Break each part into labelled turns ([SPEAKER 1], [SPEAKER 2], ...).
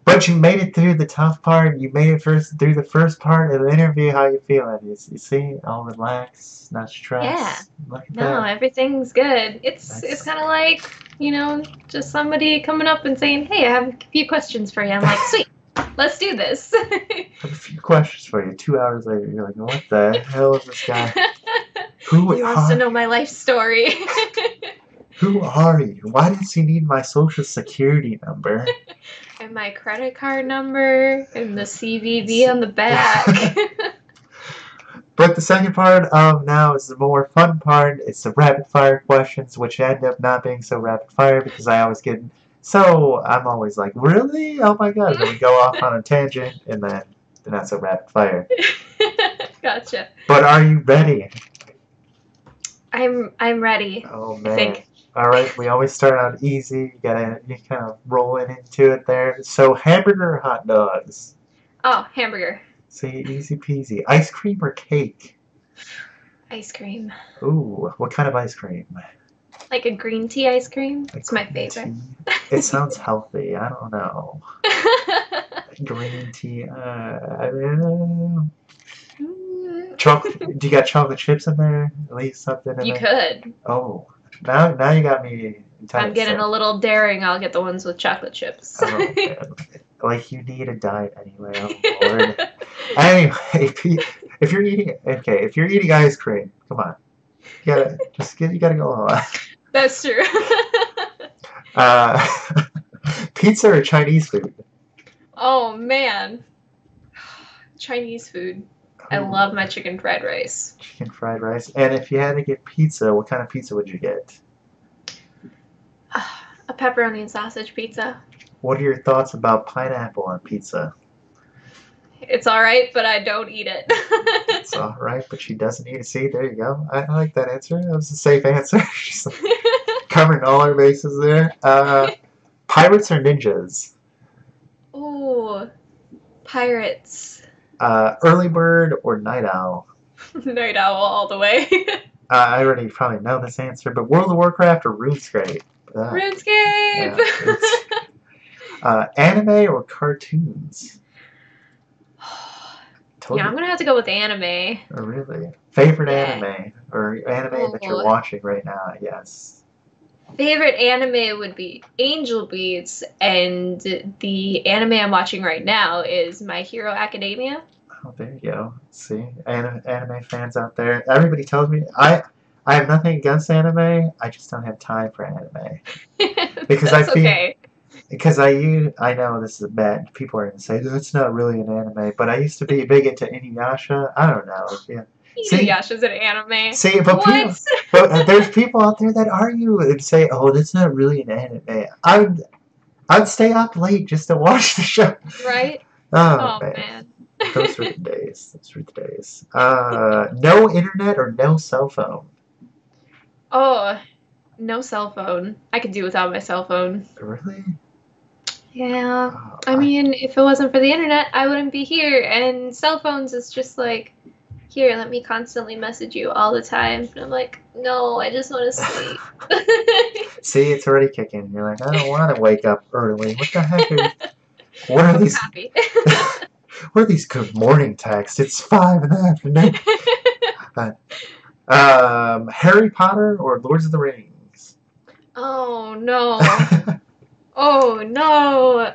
[SPEAKER 1] But you made it through the tough part. You made it through the first part of the interview. How you feeling? You see, all relaxed, not
[SPEAKER 2] Yeah.
[SPEAKER 1] stressed. Look at
[SPEAKER 2] No,
[SPEAKER 1] that.
[SPEAKER 2] everything's good. It's
[SPEAKER 1] That's
[SPEAKER 2] kind of like, just somebody coming up and saying, "Hey, I have a few questions for you." I'm like, "Sweet. Let's do this."
[SPEAKER 1] I have a few questions for you. 2 hours later, you're like, what the hell is this guy? Who
[SPEAKER 2] He wants to
[SPEAKER 1] are
[SPEAKER 2] know my life story.
[SPEAKER 1] who are you? Why does he need my social security number?
[SPEAKER 2] And my credit card number and the CVV on the back.
[SPEAKER 1] But the second part of now is the more fun part. It's the rapid fire questions, which end up not being so rapid fire because I always get so I'm always like, really? Oh my god! And then we go off on a tangent, and then they're not so rapid fire.
[SPEAKER 2] Gotcha.
[SPEAKER 1] But are you ready?
[SPEAKER 2] I'm ready.
[SPEAKER 1] Oh
[SPEAKER 2] I
[SPEAKER 1] man!
[SPEAKER 2] think.
[SPEAKER 1] All right, we always start out easy. You kind of rolling into it there. So hamburger or hot dogs?
[SPEAKER 2] Oh, hamburger.
[SPEAKER 1] See, easy peasy. Ice cream or cake?
[SPEAKER 2] Ice cream.
[SPEAKER 1] Ooh, what kind of ice cream?
[SPEAKER 2] Like a green tea ice cream.
[SPEAKER 1] Like
[SPEAKER 2] It's my
[SPEAKER 1] green
[SPEAKER 2] favorite.
[SPEAKER 1] tea? It sounds healthy. I don't know. Green tea. Chocolate. Do you got chocolate chips in there? At least something in
[SPEAKER 2] You
[SPEAKER 1] there.
[SPEAKER 2] could.
[SPEAKER 1] Oh, now you got me
[SPEAKER 2] If I'm
[SPEAKER 1] enticed.
[SPEAKER 2] getting a little daring, I'll get the ones with chocolate chips.
[SPEAKER 1] Oh man, like you need a diet anyway. Oh Lord. Anyway, if you're eating ice cream, come on, you gotta go on.
[SPEAKER 2] That's true.
[SPEAKER 1] Uh, pizza or Chinese food?
[SPEAKER 2] Oh man. Chinese food. I
[SPEAKER 1] Ooh,
[SPEAKER 2] love my chicken fried rice.
[SPEAKER 1] chicken fried rice. And if you had to get pizza, what kind of pizza would you get?
[SPEAKER 2] A pepperoni and sausage pizza.
[SPEAKER 1] What are your thoughts about pineapple on pizza?
[SPEAKER 2] It's alright, but I don't eat it.
[SPEAKER 1] It's all right, but she doesn't eat it. See, there you go. I like that answer. That was a safe answer. She's covering all her bases there. Pirates or ninjas?
[SPEAKER 2] Ooh, pirates.
[SPEAKER 1] Early bird or night owl?
[SPEAKER 2] Night owl all the way.
[SPEAKER 1] I already probably know this answer, but World of Warcraft or RuneScape?
[SPEAKER 2] RuneScape!
[SPEAKER 1] Anime or cartoons?
[SPEAKER 2] Yeah, I'm gonna have to go with anime.
[SPEAKER 1] Oh, really? Favorite
[SPEAKER 2] Yeah.
[SPEAKER 1] anime? Or anime that you're
[SPEAKER 2] Oh.
[SPEAKER 1] watching right now, yes.
[SPEAKER 2] Favorite anime would be Angel Beats, and the anime I'm watching right now is My Hero Academia.
[SPEAKER 1] Oh, there you go. See, anime fans out there. Everybody tells me I have nothing against anime. I just don't have time for anime because
[SPEAKER 2] That's okay.
[SPEAKER 1] because I know this is bad. People are gonna say that's not really an anime, but I used to be big into Inuyasha. I don't know. Yeah.
[SPEAKER 2] Inuyasha's an anime.
[SPEAKER 1] See, but
[SPEAKER 2] What?
[SPEAKER 1] but there's people out there that argue and say, "Oh, that's not really an anime." I'd stay up late just to watch the show.
[SPEAKER 2] Right?
[SPEAKER 1] Oh,
[SPEAKER 2] Oh
[SPEAKER 1] man.
[SPEAKER 2] man.
[SPEAKER 1] Those were the days. Those were the days. No internet or no cell phone.
[SPEAKER 2] Oh, no cell phone. I could do without my cell phone.
[SPEAKER 1] Really?
[SPEAKER 2] Yeah.
[SPEAKER 1] Oh,
[SPEAKER 2] I mean, if it wasn't for the internet, I wouldn't be here. And cell phones is just like, here, let me constantly message you all the time. And I'm like, no, I just want to sleep.
[SPEAKER 1] See, it's already kicking. You're like, I don't want to wake up early. What the heck are you? What are
[SPEAKER 2] I'm
[SPEAKER 1] these?
[SPEAKER 2] happy.
[SPEAKER 1] What are these good morning texts? It's 5 in the afternoon. Harry Potter or Lords of the Rings?
[SPEAKER 2] Oh no. Oh no.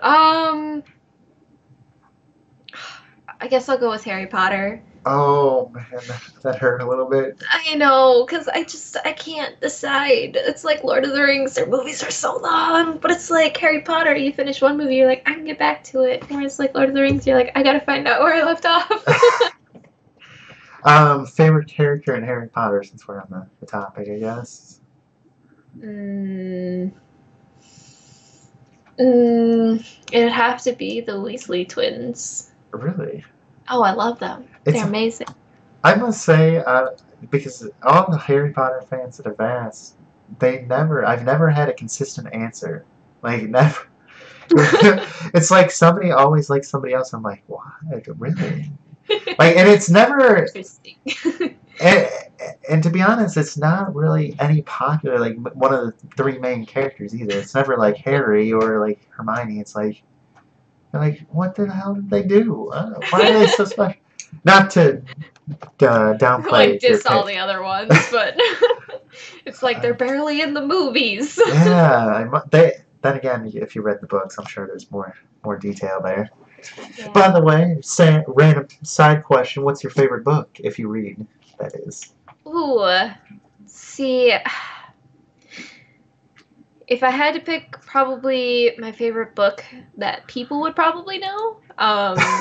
[SPEAKER 2] I guess I'll go with Harry Potter.
[SPEAKER 1] Oh man, that hurt a little bit.
[SPEAKER 2] I know, because I can't decide. It's like Lord of the Rings, their movies are so long, but it's like Harry Potter, you finish one movie, you're like, I can get back to it. Whereas like Lord of the Rings, you're like, I gotta find out where I left off.
[SPEAKER 1] Favorite character in Harry Potter, since we're on the topic, I guess.
[SPEAKER 2] It'd have to be the Weasley twins.
[SPEAKER 1] Really?
[SPEAKER 2] Oh, I love them. They're amazing.
[SPEAKER 1] I must say, because all the Harry Potter fans that have asked, I've never had a consistent answer. Like, never. It's like somebody always likes somebody else. I'm like, why? Really? Like, and it's never.
[SPEAKER 2] Interesting.
[SPEAKER 1] And to be honest, it's not really any popular, like, one of the three main characters either. It's never like Harry or like Hermione. It's like Like, what the hell did they do? Why are they so special? Not to downplay
[SPEAKER 2] Like
[SPEAKER 1] your
[SPEAKER 2] diss all
[SPEAKER 1] pick.
[SPEAKER 2] the other ones, but it's like they're barely in the movies.
[SPEAKER 1] Yeah, then again, if you read the books, I'm sure there's more detail there.
[SPEAKER 2] Yeah.
[SPEAKER 1] By the way, random side question: what's your favorite book if you read? That is.
[SPEAKER 2] Ooh, see, if I had to pick probably my favorite book that people would probably know,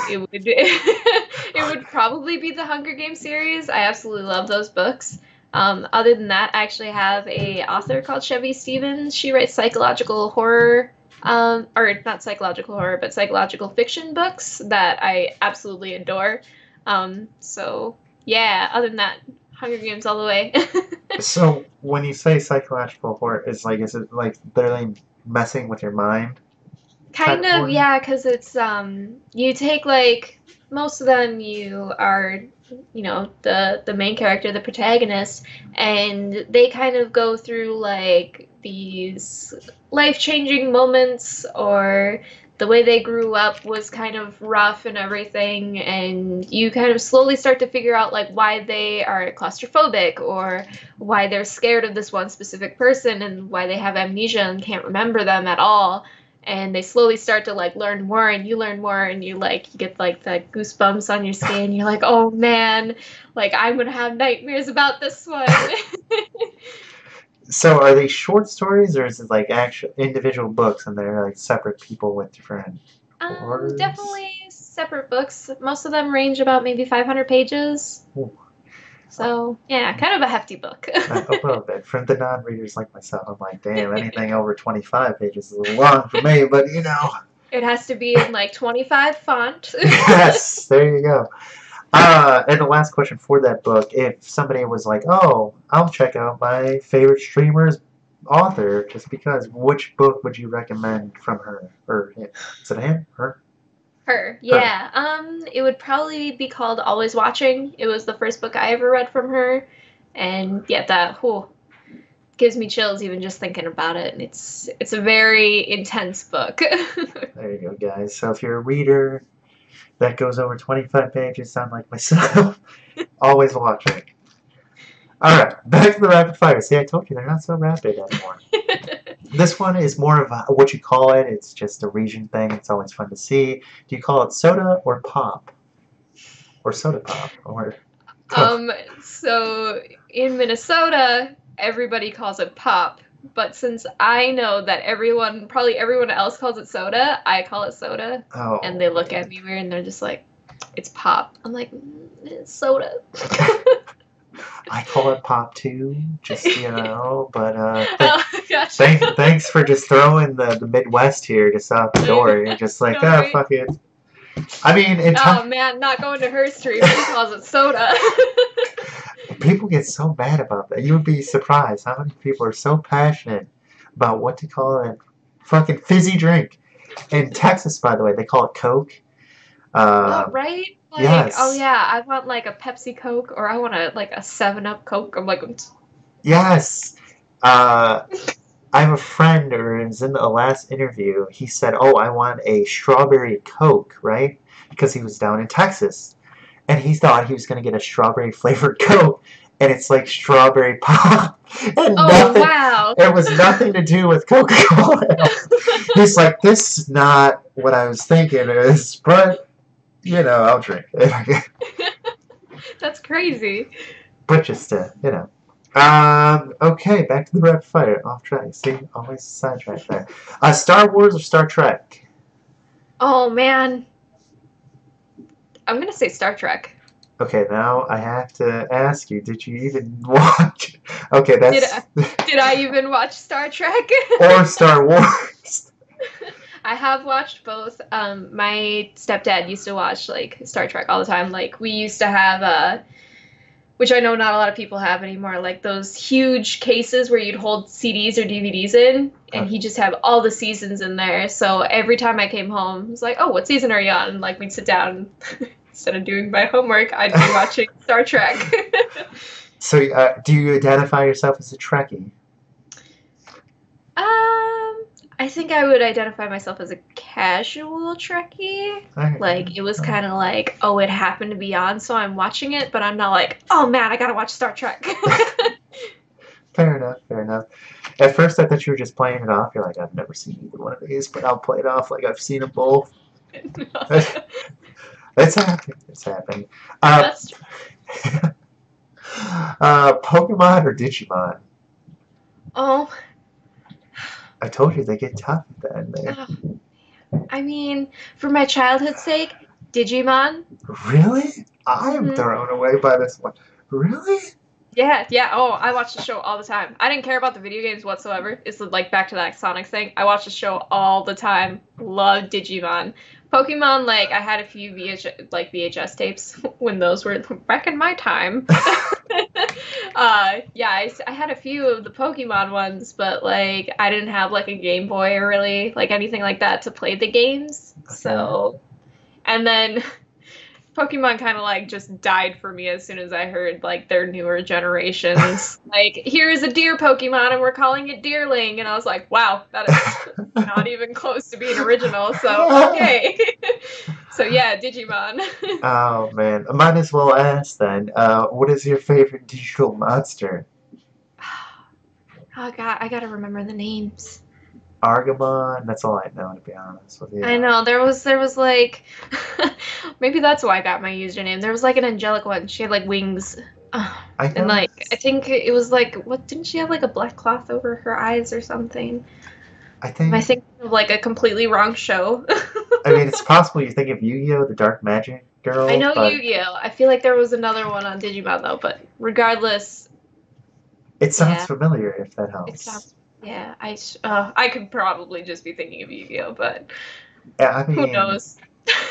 [SPEAKER 2] it would it would probably be the Hunger Games series. I absolutely love those books. Other than that, I actually have a author called Chevy Stevens. She writes psychological horror, or not psychological horror, but psychological fiction books that I absolutely adore. So yeah, other than that, Hunger Games all the way.
[SPEAKER 1] So when you say psychological horror, is it like literally messing with your mind? Kind
[SPEAKER 2] Kind
[SPEAKER 1] of
[SPEAKER 2] of,
[SPEAKER 1] horror?
[SPEAKER 2] yeah, because it's you take like most of them you are the main character, the protagonist, and they kind of go through like these life-changing moments or the way they grew up was kind of rough and everything, and you kind of slowly start to figure out like why they are claustrophobic or why they're scared of this one specific person and why they have amnesia and can't remember them at all, and they slowly start to like learn more and you learn more and you get like the goosebumps on your skin. You're like, oh man, like I'm gonna have nightmares about this one.
[SPEAKER 1] So are they short stories or is it like actual individual books and they're like separate people with different horrors?
[SPEAKER 2] Definitely separate books. Most of them range about maybe 500 pages.
[SPEAKER 1] Ooh,
[SPEAKER 2] So yeah, kind of a hefty book.
[SPEAKER 1] a little bit. For the non-readers like myself, I'm like, damn, anything over 25 pages is a little long for me, but you know.
[SPEAKER 2] It has to be in like 25 font.
[SPEAKER 1] Yes, there you go. And the last question for that book, if somebody was like, oh, I'll check out my favorite streamer's author just because, which book would you recommend from her? Or him? Is it him? Her?
[SPEAKER 2] Her,
[SPEAKER 1] Her.
[SPEAKER 2] yeah. It would probably be called Always Watching. It was the first book I ever read from her, and yeah, that gives me chills even just thinking about it. And it's a very intense book.
[SPEAKER 1] There you go, guys. So if you're a reader that goes over 25 pages, sound like myself, always watching. Alright, back to the rapid fire. See, I told you they're not so rapid anymore. This one is more of what you call it. It's just a region thing. It's always fun to see. Do you call it soda or pop? Or soda pop? Or
[SPEAKER 2] So in Minnesota, everybody calls it pop. But since I know that probably everyone else calls it soda, I call it soda.
[SPEAKER 1] oh,
[SPEAKER 2] And they look at me weird and they're just like, it's pop. I'm like, it's soda.
[SPEAKER 1] I call it pop too, just but
[SPEAKER 2] Oh, gotcha.
[SPEAKER 1] thanks for just throwing the Midwest here just out the door. You're just like,
[SPEAKER 2] No,
[SPEAKER 1] oh
[SPEAKER 2] right?
[SPEAKER 1] fuck it. I mean,
[SPEAKER 2] Oh man, not going to her stream. She calls it soda.
[SPEAKER 1] people get so mad about that. You would be surprised how many people are so passionate about what to call a fucking fizzy drink. In Texas, by the way, they call it Coke.
[SPEAKER 2] Oh, right? Like,
[SPEAKER 1] Yes.
[SPEAKER 2] oh yeah, I want like a Pepsi Coke or I want a 7-Up Coke. I'm like,
[SPEAKER 1] Yes. I have a friend who was in the last interview. He said, oh, I want a strawberry Coke, right? Because he was down in Texas. And he thought he was going to get a strawberry flavored Coke. And it's like strawberry pop. And
[SPEAKER 2] oh wow.
[SPEAKER 1] it was nothing to do with Coca-Cola. He's like, this is not what I was thinking it is, but, I'll drink it.
[SPEAKER 2] That's crazy.
[SPEAKER 1] But just, okay, back to the rapid fire. Off track. See, always sidetrack there. Star Wars or Star Trek?
[SPEAKER 2] Oh man. I'm gonna say Star Trek.
[SPEAKER 1] Okay, now I have to ask you, did you even watch? Okay, that's...
[SPEAKER 2] Did I even watch Star Trek?
[SPEAKER 1] or Star Wars?
[SPEAKER 2] I have watched both. My stepdad used to watch like Star Trek all the time. Like we used to have which I know not a lot of people have anymore, like those huge cases where you'd hold CDs or DVDs in, and he'd just have all the seasons in there. So every time I came home, I was like, oh, what season are you on? And like we'd sit down, instead of doing my homework, I'd be watching Star Trek.
[SPEAKER 1] So do you identify yourself as a Trekkie?
[SPEAKER 2] I I think I would identify myself as a casual Trekkie. Like, it was kind of like, oh, it happened to be on, so I'm watching it, but I'm not like, oh man, I gotta watch Star Trek.
[SPEAKER 1] Fair enough, fair enough. At first I thought you were just playing it off. You're like, I've never seen either one of these, but I'll play it off like I've seen them both. It's happening. It's happening.
[SPEAKER 2] That's true.
[SPEAKER 1] Pokemon or Digimon?
[SPEAKER 2] Oh.
[SPEAKER 1] I told you they get tough at the end there.
[SPEAKER 2] I mean, for my childhood's sake, Digimon.
[SPEAKER 1] Really? I am thrown away by this one. Really?
[SPEAKER 2] Yeah. Oh, I watched the show all the time. I didn't care about the video games whatsoever. It's like back to that Sonic thing. I watched the show all the time. Love Digimon. Pokemon, like, I had a few VHS tapes when those were back in my time. Yeah, I had a few of the Pokemon ones, but, like, I didn't have, like, a Game Boy or really, like, anything like that to play the games. Okay. So, and then Pokemon kind of, like, just died for me as soon as I heard, like, their newer generations. Like, here's a deer Pokemon, and we're calling it Deerling. And I was like, wow, that is not even close to being original. So, okay. So, yeah, Digimon.
[SPEAKER 1] Oh, man. I might as well ask, then. What is your favorite digital monster?
[SPEAKER 2] Oh, God, I gotta remember the names.
[SPEAKER 1] Argamon, that's all I know, to be honest with you.
[SPEAKER 2] I know, there was like, maybe that's why I got my username. There was like an angelic one. She had like wings. And like, I think it was like, what, didn't she have like a black cloth over her eyes or something? Am I thinking of like a completely wrong show?
[SPEAKER 1] I mean, it's possible you think of Yu-Gi-Oh! The Dark Magic Girl.
[SPEAKER 2] I know Yu-Gi-Oh! I feel like there was another one on Digimon though, but regardless.
[SPEAKER 1] It sounds familiar, if that helps.
[SPEAKER 2] It sounds. Yeah, I could probably just be thinking of Yu-Gi-Oh, but
[SPEAKER 1] yeah, I mean,
[SPEAKER 2] who knows?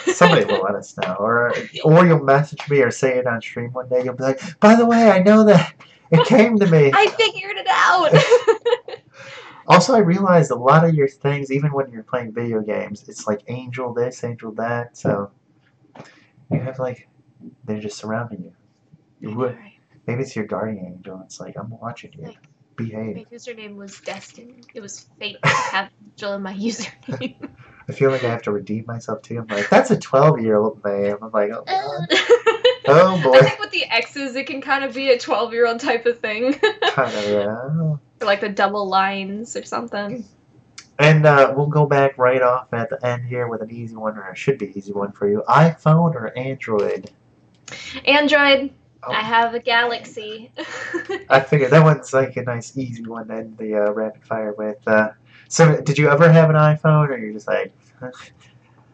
[SPEAKER 1] Somebody will let us know, or you'll message me or say it on stream one day. You'll be like, "By the way, I know that it came to me.
[SPEAKER 2] I figured it out."
[SPEAKER 1] Also, I realized a lot of your things, even when you're playing video games, it's like angel this, angel that. So you have like they're just surrounding you. Maybe it's your guardian angel. It's like, I'm watching you. Behave.
[SPEAKER 2] My username was destined. It was fate to have angel in my username.
[SPEAKER 1] I feel like I have to redeem myself too. I'm like, that's a 12-year-old name. I'm like, oh god. Oh boy.
[SPEAKER 2] I think with the X's, it can kind of be a 12-year-old type of thing.
[SPEAKER 1] Kind of, yeah.
[SPEAKER 2] Or like the double lines or something.
[SPEAKER 1] And we'll go back right off at the end here with an easy one, or it should be an easy one for you. iPhone or Android?
[SPEAKER 2] Android. Oh. I have a Galaxy.
[SPEAKER 1] I figured that one's like a nice easy one to end the rapid fire with. So did you ever have an iPhone, or you're just like...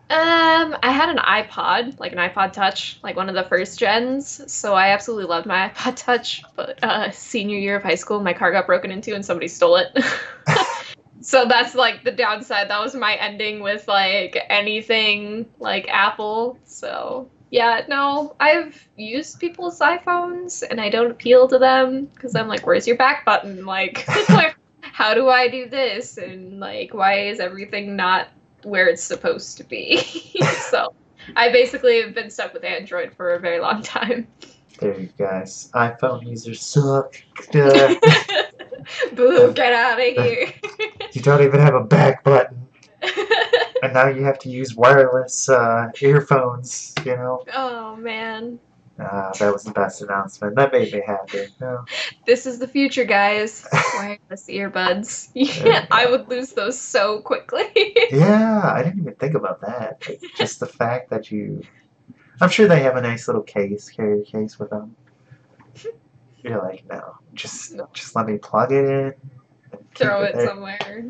[SPEAKER 2] I had an iPod, like an iPod Touch, like one of the first gens. So I absolutely loved my iPod Touch. But senior year of high school, my car got broken into and somebody stole it. So that's like the downside. That was my ending with like anything like Apple. So... yeah, no, I've used people's iPhones, and I don't appeal to them, because I'm like, where's your back button? Like, how do I do this? And, like, why is everything not where it's supposed to be? So, I basically have been stuck with Android for a very long time.
[SPEAKER 1] There you guys. iPhone users suck.
[SPEAKER 2] Boo, get out of here.
[SPEAKER 1] You don't even have a back button. And now you have to use wireless earphones, you know?
[SPEAKER 2] Oh, man.
[SPEAKER 1] That was the best announcement. That made me happy. No.
[SPEAKER 2] This is the future, guys. Wireless earbuds. Yeah, I would lose those so quickly.
[SPEAKER 1] Yeah, I didn't even think about that. Just the fact that you... I'm sure they have a nice little carrier case with them. You're like, no, just let me plug it in.
[SPEAKER 2] Throw it somewhere.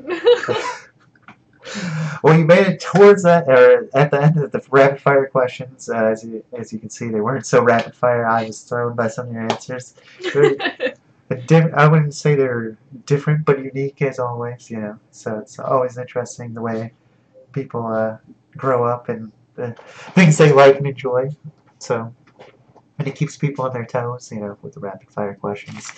[SPEAKER 1] Well, you made it towards that, or at the end of the rapid fire questions. As you can see, they weren't so rapid fire. I was thrown by some of your answers. I wouldn't say they're different, but unique as always. You know, so it's always interesting the way people grow up and the things they like and enjoy. So, and it keeps people on their toes. You know, with the rapid fire questions.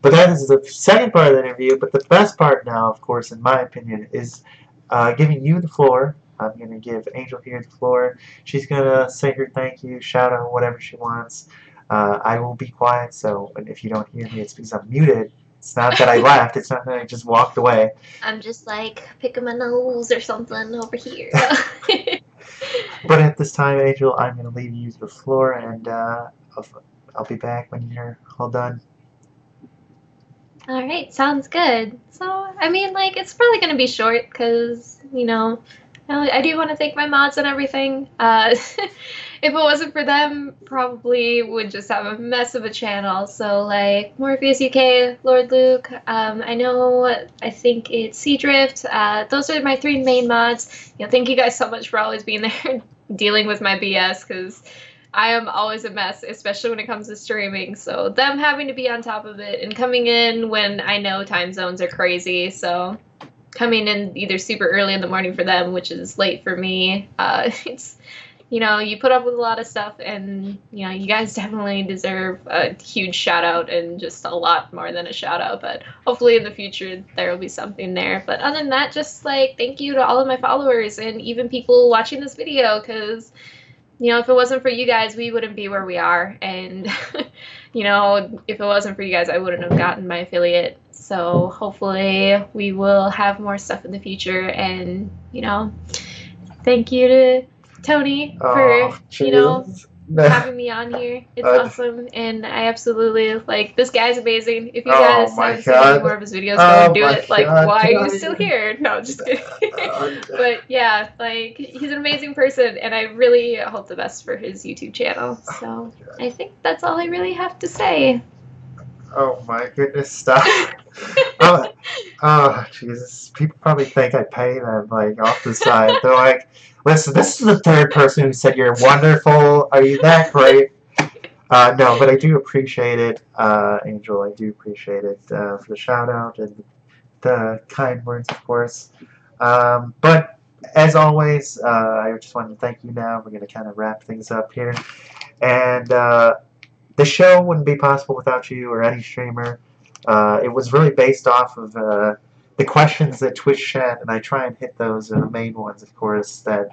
[SPEAKER 1] But that is the second part of the interview. But the best part now, of course, in my opinion, is giving you the floor. I'm going to give Angel here the floor. She's going to say her thank you, shout out, whatever she wants. I will be quiet, so if you don't hear me, it's because I'm muted. It's not that I left. It's not that I just walked away.
[SPEAKER 2] I'm just like picking my nose or something over here.
[SPEAKER 1] But at this time, Angel, I'm going to leave you to the floor, and I'll be back when you're all done.
[SPEAKER 2] All right, sounds good. So, I mean, like, it's probably going to be short because, you know, I do want to thank my mods and everything. If it wasn't for them, probably would just have a mess of a channel. So, like, Morpheus UK, Lord Luke, I think it's Seadrift. Those are my 3 main mods. You know, thank you guys so much for always being there dealing with my BS, because I am always a mess, especially when it comes to streaming. So them having to be on top of it and coming in when I know time zones are crazy. So coming in either super early in the morning for them, which is late for me. It's, you know, you put up with a lot of stuff, and, you know, you guys definitely deserve a huge shout out, and just a lot more than a shout out. But hopefully in the future there will be something there. But other than that, just like thank you to all of my followers and even people watching this video, because, you know, if it wasn't for you guys, we wouldn't be where we are. And, you know, if it wasn't for you guys, I wouldn't have gotten my affiliate. So hopefully we will have more stuff in the future. And, you know, thank you to Tony for, you know, having me on here. It's awesome. And I absolutely, like, this guy's amazing. If you guys haven't seen any more of his videos, go and do it. Like, why are you still here? No, just kidding. But yeah, like, he's an amazing person, and I really hope the best for his YouTube channel. So I think that's all I really have to say.
[SPEAKER 1] Oh my goodness, stop. Jesus. People probably think I pay them, like, off the side. They're like, listen, this is the 3rd person who said you're wonderful. Are you that great? No, but I do appreciate it, Angel. I do appreciate it for the shout out and the kind words, of course. But as always, I just wanted to thank you now. We're going to kind of wrap things up here. And the show wouldn't be possible without you or any streamer. It was really based off of the questions that Twitch chat, and I try and hit those are the main ones, of course, that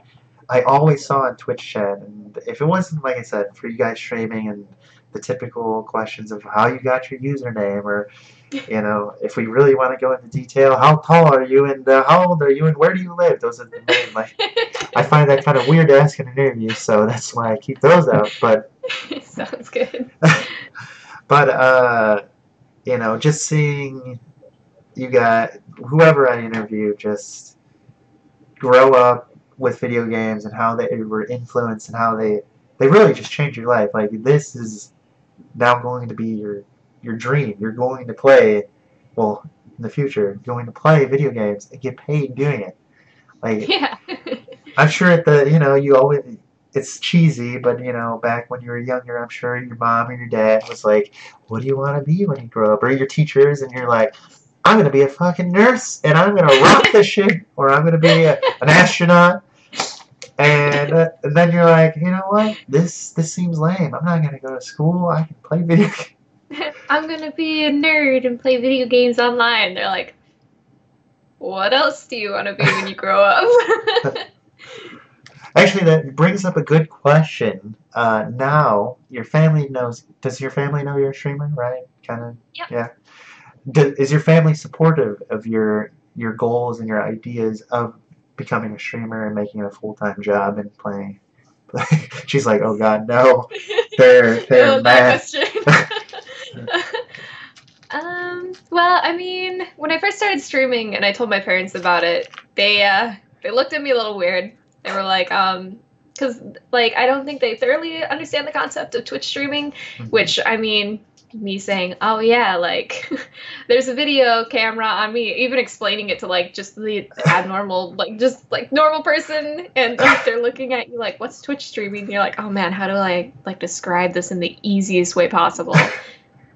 [SPEAKER 1] I always saw in Twitch chat. And if it wasn't, like I said, for you guys streaming and the typical questions of how you got your username, or, you know, if we really want to go into detail, how tall are you, and how old are you, and where do you live? Those are the main, like, I find that kind of weird to ask in an interview, so that's why I keep those out. But
[SPEAKER 2] sounds good.
[SPEAKER 1] But you know, just seeing you got whoever I interview just grow up with video games and how they were influenced and how they really just changed your life. Like, this is now going to be your dream. You're going to play, well, in the future, you're going to play video games and get paid doing it. Like,
[SPEAKER 2] yeah.
[SPEAKER 1] I'm sure at the, you know, you always, it's cheesy, but, you know, back when you were younger, I'm sure your mom or your dad was like, what do you want to be when you grow up? Or your teachers, and you're like, I'm going to be a fucking nurse, and I'm going to rock this shit, or I'm going to be an astronaut. And then you're like, you know what? This seems lame. I'm not going to go to school. I can play video games.
[SPEAKER 2] I'm going to be a nerd and play video games online. They're like, what else do you want to be when you grow up?
[SPEAKER 1] Actually, that brings up a good question. Now, your family knows... Does your family know you're a streamer, right? Kind of?
[SPEAKER 2] Yep.
[SPEAKER 1] Yeah. Is your family supportive of your goals and your ideas of becoming a streamer and making it a full-time job and playing? She's like, oh God, no. They're
[SPEAKER 2] no,
[SPEAKER 1] mad.
[SPEAKER 2] Well, I mean, when I first started streaming and I told my parents about it, they looked at me a little weird. They were like, because, like, I don't think they thoroughly understand the concept of Twitch streaming, which, I mean, me saying, oh yeah, like, there's a video camera on me, even explaining it to, like, just the abnormal, like, just, like, normal person, and, like, they're looking at you like, what's Twitch streaming? And you're like, oh man, how do I, like, describe this in the easiest way possible?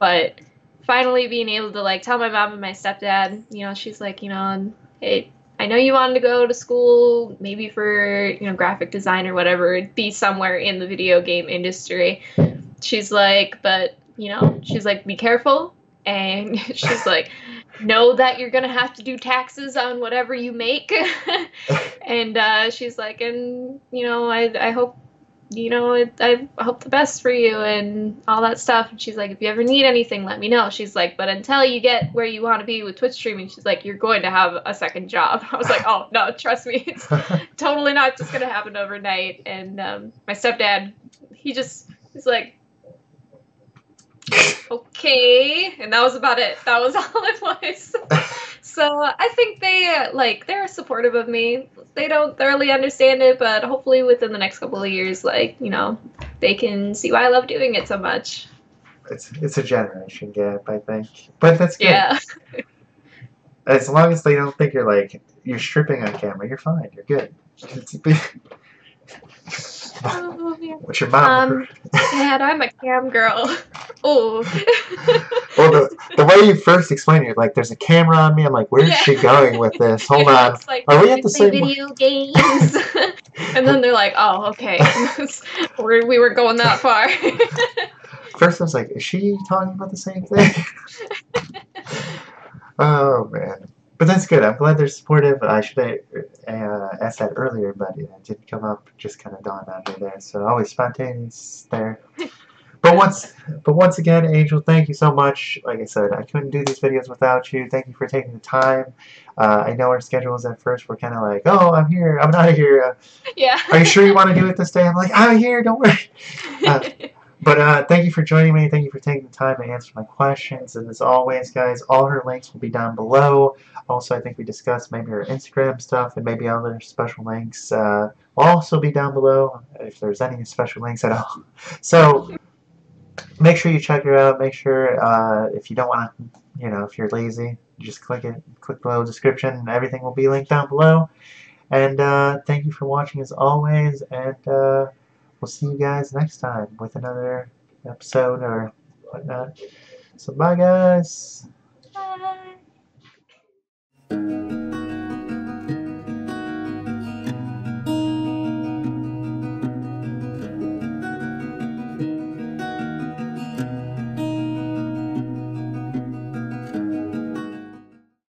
[SPEAKER 2] But finally being able to, like, tell my mom and my stepdad, you know, she's like, you know, hey, I know you wanted to go to school, maybe for, you know, graphic design or whatever, be somewhere in the video game industry. She's like, but, you know, she's like, be careful. And she's like, know that you're going to have to do taxes on whatever you make. And she's like, and, you know, I hope you know, I hope the best for you and all that stuff. And she's like, if you ever need anything, let me know. She's like, but until you get where you want to be with Twitch streaming, she's like, you're going to have a second job. I was like, oh, no, trust me. It's totally not just going to happen overnight. And my stepdad, he's like, okay. And that was about it. That was all it was. So I think they're supportive of me. They don't thoroughly understand it, but hopefully within the next couple of years, they can see why I love doing it so much.
[SPEAKER 1] It's a generation gap, I think. But that's good.
[SPEAKER 2] Yeah.
[SPEAKER 1] As long as they don't think you're stripping on camera, you're fine. You're good.
[SPEAKER 2] Oh, yeah.
[SPEAKER 1] What's your mom?
[SPEAKER 2] Dad, I'm a cam girl. Oh.
[SPEAKER 1] Well, the way you first explained it, like, there's a camera on me. I'm like, where's she going with this? Hold on.
[SPEAKER 2] Like,
[SPEAKER 1] are we at the same
[SPEAKER 2] video games? And then they're like, oh, okay. We weren't going that far.
[SPEAKER 1] First, I was like, is she talking about the same thing? Oh, man. But that's good. I'm glad they're supportive. I should have asked that earlier, but it didn't come up. Just kind of dawned on me there. So always spontaneous there. But once again, Angel, thank you so much. Like I said, I couldn't do these videos without you. Thank you for taking the time. I know our schedules at first were kind of like, oh, I'm here. I'm not here.
[SPEAKER 2] Yeah.
[SPEAKER 1] Are you sure you want to do it this day? I'm like, I'm here. Don't worry. But thank you for joining me. Thank you for taking the time to answer my questions. And as always, guys, all her links will be down below. Also, I think we discussed maybe her Instagram stuff and maybe other special links will also be down below if there's any special links at all. So make sure you check her out. Make sure if you don't want to, if you're lazy, just click the little description. Everything will be linked down below. And thank you for watching as always. And we'll see you guys next time with another episode or whatnot. So bye, guys.
[SPEAKER 2] Bye.